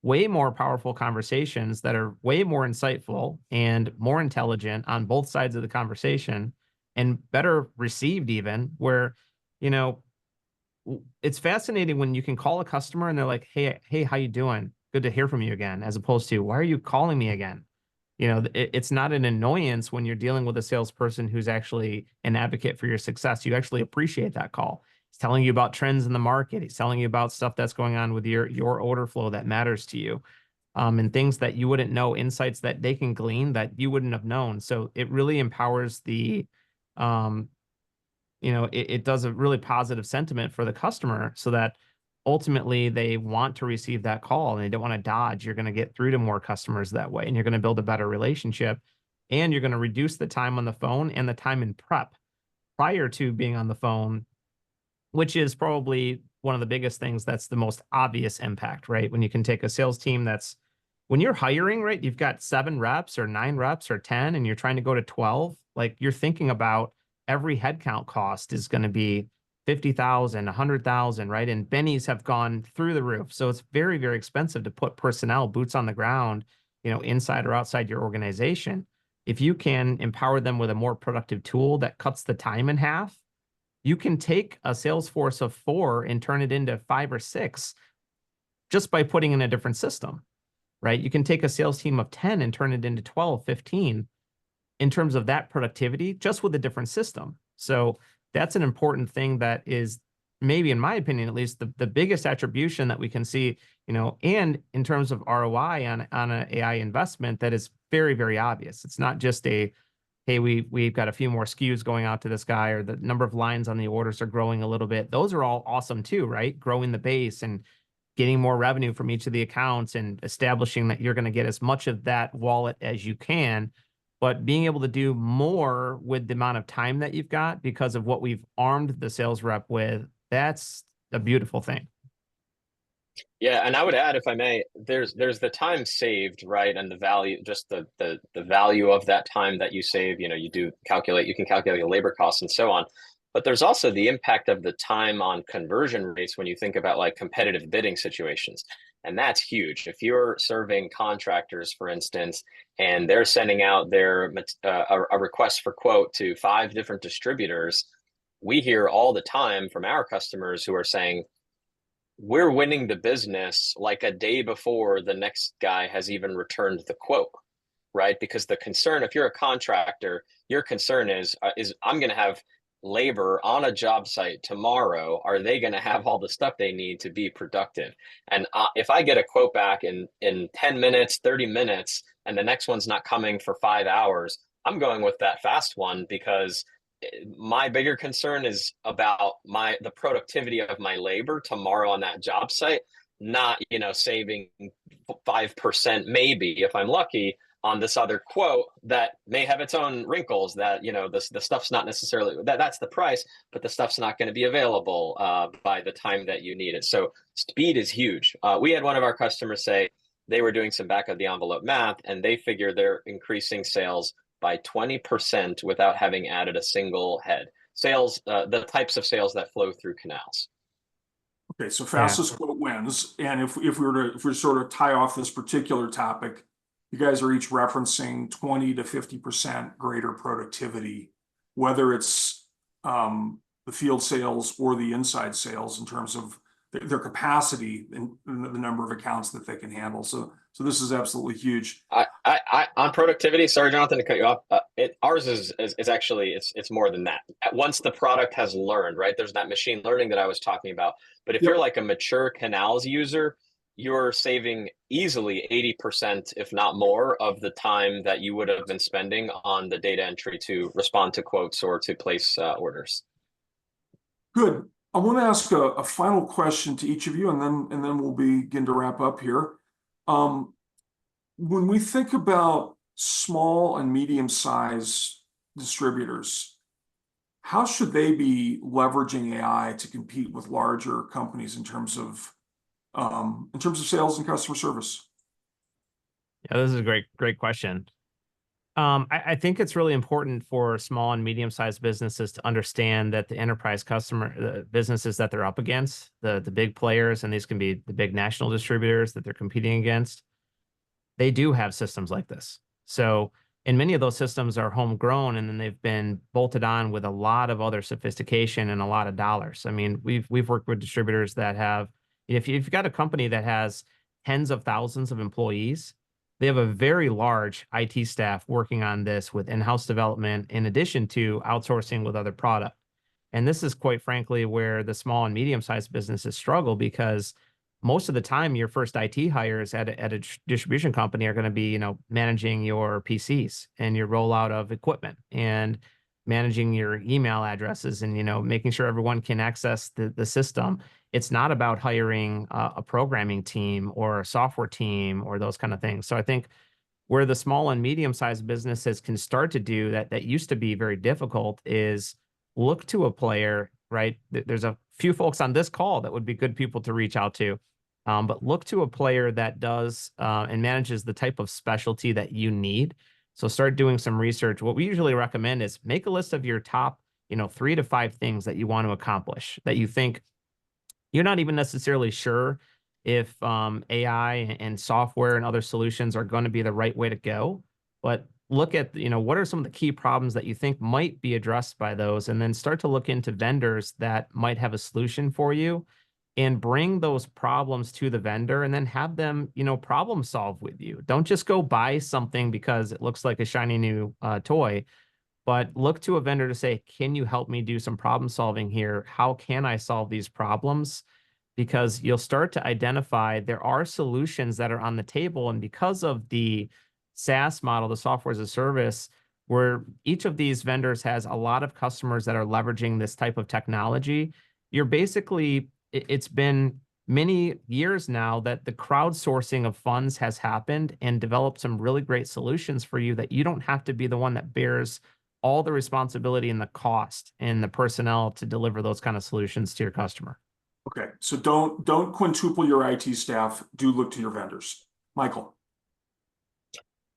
B: way more powerful conversations that are way more insightful and more intelligent on both sides of the conversation and better received even where, you know, it's fascinating when you can call a customer and they're like, hey, how you doing? Good to hear from you again, as opposed to, why are you calling me again? It's not an annoyance when you're dealing with a salesperson who's actually an advocate for your success. You actually appreciate that call. He's telling you about trends in the market. He's telling you about stuff that's going on with your order flow that matters to you, and things that you wouldn't know, insights that they can glean that you wouldn't have known. So it really empowers um, it does a really positive sentiment for the customer so that ultimately they want to receive that call and they don't want to dodge. You're going to get through to more customers that way and you're going to build a better relationship and you're going to reduce the time on the phone and the time in prep prior to being on the phone, which is probably one of the biggest things that's the most obvious impact, right? When you can take a sales team when you're hiring, right, you've got 7 reps or 9 reps or 10, and you're trying to go to 12, like you're thinking about every headcount cost is going to be 50,000, 100,000, right? And bennies have gone through the roof. So it's very, very expensive to put personnel, boots on the ground, inside or outside your organization. If you can empower them with a more productive tool that cuts the time in half, you can take a sales force of 4 and turn it into 5 or 6 just by putting in a different system, right? You can take a sales team of 10 and turn it into 12, 15 in terms of that productivity just with a different system. So that's an important thing that is maybe, in my opinion, at least the biggest attribution that we can see, and in terms of ROI on an AI investment that is very, very obvious. It's not just hey, we've got a few more SKUs going out to this guy, or the number of lines on the orders are growing a little bit. Those are all awesome too, right? Growing the base and getting more revenue from each of the accounts and establishing that you're going to get as much of that wallet as you can, but being able to do more with the amount of time that you've got because of what we've armed the sales rep with, that's a beautiful thing.
C: Yeah, and I would add, if I may, there's the time saved, right, and the value, just the value of that time that you save. You can calculate your labor costs and so on. But there's also the impact of the time on conversion rates when you think about like competitive bidding situations. And that's huge. If you're serving contractors, for instance, and they're sending out a request for quote to 5 different distributors, we hear all the time from our customers who are saying, we're winning the business like a day before the next guy has even returned the quote, right? Because the concern, if you're a contractor, your concern is I'm going to have labor on a job site tomorrow. Are they going to have all the stuff they need to be productive? And if I get a quote back in 10 minutes, 30 minutes, and the next one's not coming for 5 hours, I'm going with that fast one because my bigger concern is about the productivity of my labor tomorrow on that job site, not saving 5% maybe if I'm lucky on this other quote that may have its own wrinkles, that the stuff's not necessarily that's the price, but the stuff's not going to be available by the time that you need it. So speed is huge. We had one of our customers say they were doing some back of the envelope math and they figure they're increasing sales by 20% without having added a single head. Sales, the types of sales that flow through canals.
A: Okay, so fastest quote wins. And if we were to sort of tie off this particular topic, you guys are each referencing 20 to 50% greater productivity, whether it's the field sales or the inside sales in terms of their capacity and the number of accounts that they can handle. So So this is absolutely huge.
C: On productivity, sorry, Jonathan, to cut you off. Ours is actually it's more than that. Once the product has learned, right? There's that machine learning that I was talking about. But if
A: Yep.
C: you're like a mature Canals user, you're saving easily 80%, if not more, of the time that you would have been spending on the data entry to respond to quotes or to place orders.
A: Good. I want to ask a final question to each of you, and then we'll begin to wrap up here. When we think about small and medium-sized distributors, how should they be leveraging AI to compete with larger companies in terms of sales and customer service?
B: Yeah, this is a great question. I think it's really important for small and medium-sized businesses to understand that the enterprise customer, the businesses that they're up against, the big players, and these can be the big national distributors that they're competing against, they do have systems like this. So, and many of those systems are homegrown, and then they've been bolted on with a lot of other sophistication and a lot of dollars. I mean, we've worked with distributors that have, if you've got a company that has tens of thousands of employees, they have a very large IT staff working on this with in-house development, in addition to outsourcing with other product. And this is quite frankly where the small and medium-sized businesses struggle, because most of the time your first IT hires at a distribution company are going to be, managing your PCs and your rollout of equipment and managing your email addresses and, making sure everyone can access the system. It's not about hiring a programming team or a software team or those kind of things. So I think where the small and medium-sized businesses can start to do that used to be very difficult is look to a player, right? There's a few folks on this call that would be good people to reach out to, but look to a player that does and manages the type of specialty that you need. So start doing some research. What we usually recommend is make a list of your top, 3 to 5 things that you want to accomplish that you think you're not even necessarily sure if AI and software and other solutions are going to be the right way to go. But look at, what are some of the key problems that you think might be addressed by those, and then start to look into vendors that might have a solution for you and bring those problems to the vendor and then have them, problem solve with you. Don't just go buy something because it looks like a shiny new toy, but look to a vendor to say, can you help me do some problem solving here? How can I solve these problems? Because you'll start to identify there are solutions that are on the table. And because of the SaaS model, the software as a service, where each of these vendors has a lot of customers that are leveraging this type of technology, you're basically, it's been many years now that the crowdsourcing of funds has happened and developed some really great solutions for you that you don't have to be the one that bears all the responsibility and the cost and the personnel to deliver those kind of solutions to your customer.
A: Okay, so don't quintuple your IT staff. Do look to your vendors. Michael.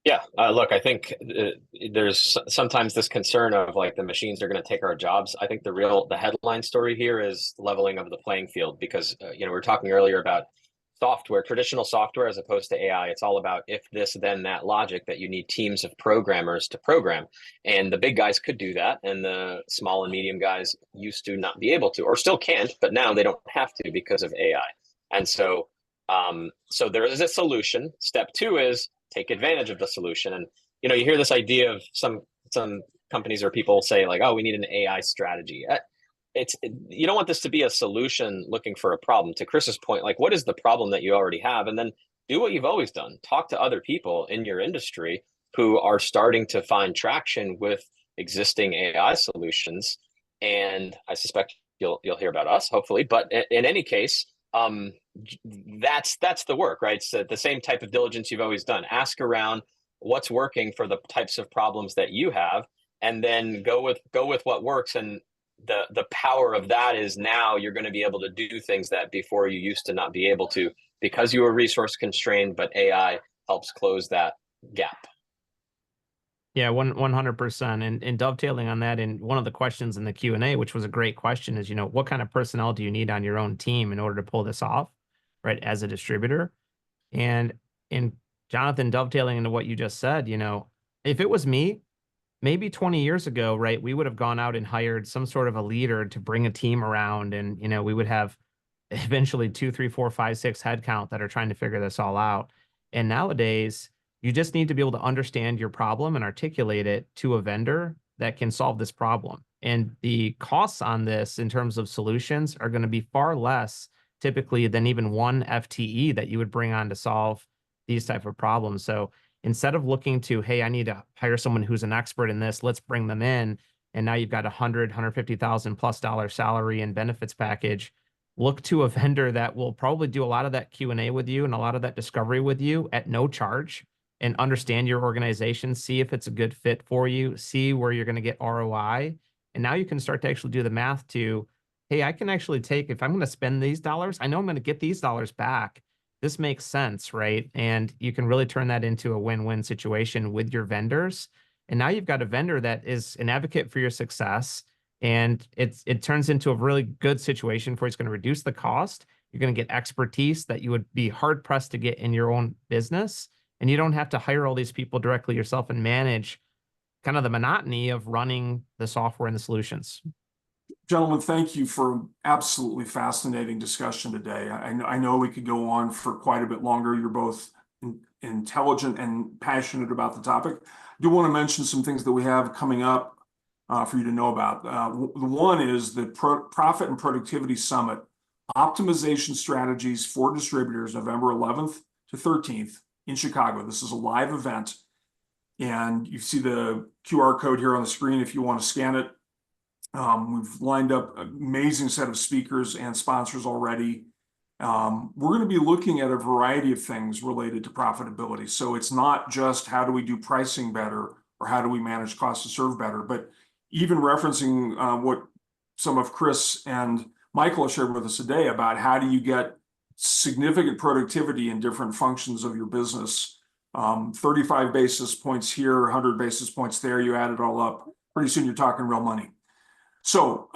C: Yeah, look, I think there's sometimes this concern of like the machines are going to take our jobs. I think the headline story here is leveling of the playing field, because we were talking earlier about software, traditional software, as opposed to AI. It's all about if this, then that logic that you need teams of programmers to program. And the big guys could do that. And the small and medium guys used to not be able to, or still can't, but now they don't have to because of AI. And so, so there is a solution. Step 2 is take advantage of the solution. And, you hear this idea of some companies or people say like, oh, we need an AI strategy. You don't want this to be a solution looking for a problem. To Chris's point, like, what is the problem that you already have? And then do what you've always done. Talk to other people in your industry who are starting to find traction with existing AI solutions. And I suspect you'll hear about us, hopefully. But in any case, that's the work, right? So the same type of diligence you've always done. Ask around what's working for the types of problems that you have, and then go with what works. And the power of that is now you're going to be able to do things that before you used to not be able to, because you were resource constrained, but AI helps close that gap.
B: Yeah, 100%. And dovetailing on that, and one of the questions in the Q&A, which was a great question, is, what kind of personnel do you need on your own team in order to pull this off, right, as a distributor? And Jonathan, dovetailing into what you just said, if it was me, maybe 20 years ago, right, we would have gone out and hired some sort of a leader to bring a team around, and we would have eventually 2, 3, 4, 5, 6 headcount that are trying to figure this all out. And nowadays, you just need to be able to understand your problem and articulate it to a vendor that can solve this problem. And the costs on this in terms of solutions are going to be far less typically than even one FTE that you would bring on to solve these type of problems. So instead of looking to, hey, I need to hire someone who's an expert in this, let's bring them in. And now you've got $150,000+ salary and benefits package. Look to a vendor that will probably do a lot of that Q&A with you and a lot of that discovery with you at no charge, and understand your organization, see if it's a good fit for you, see where you're going to get ROI. And now you can start to actually do the math to, hey, I can actually take, if I'm going to spend these dollars, I know I'm going to get these dollars back. This makes sense, right? And you can really turn that into a win-win situation with your vendors. And now you've got a vendor that is an advocate for your success. And it turns into a really good situation for it's going to reduce the cost. You're going to get expertise that you would be hard pressed to get in your own business. And you don't have to hire all these people directly yourself and manage kind of the monotony of running the software and the solutions.
A: Gentlemen, thank you for absolutely fascinating discussion today. I know we could go on for quite a bit longer. You're both intelligent and passionate about the topic. I do want to mention some things that we have coming up for you to know about. The one is the Profit and Productivity Summit, Optimization Strategies for Distributors, November 11th to 13th in Chicago. This is a live event, and you see the QR code here on the screen if you want to scan it. We've lined up an amazing set of speakers and sponsors already. We're going to be looking at a variety of things related to profitability. So it's not just how do we do pricing better or how do we manage cost to serve better, but even referencing what some of Chris and Michael have shared with us today about how do you get significant productivity in different functions of your business. 35 basis points here, 100 basis points there, you add it all up. Pretty soon you're talking real money. So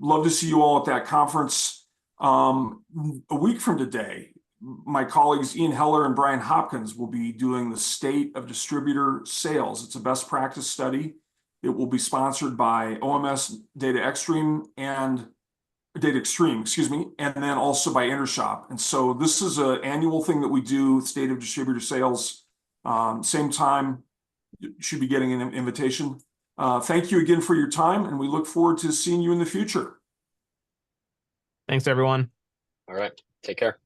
A: love to see you all at that conference. A week from today, my colleagues Ian Heller and Brian Hopkins will be doing the State of Distributor Sales. It's a best practice study. It will be sponsored by OMS Data Extreme, and then also by Intershop. And so this is an annual thing that we do, State of Distributor Sales. Same time, you should be getting an invitation. Thank you again for your time, and we look forward to seeing you in the future.
B: Thanks, everyone.
C: All right. Take care.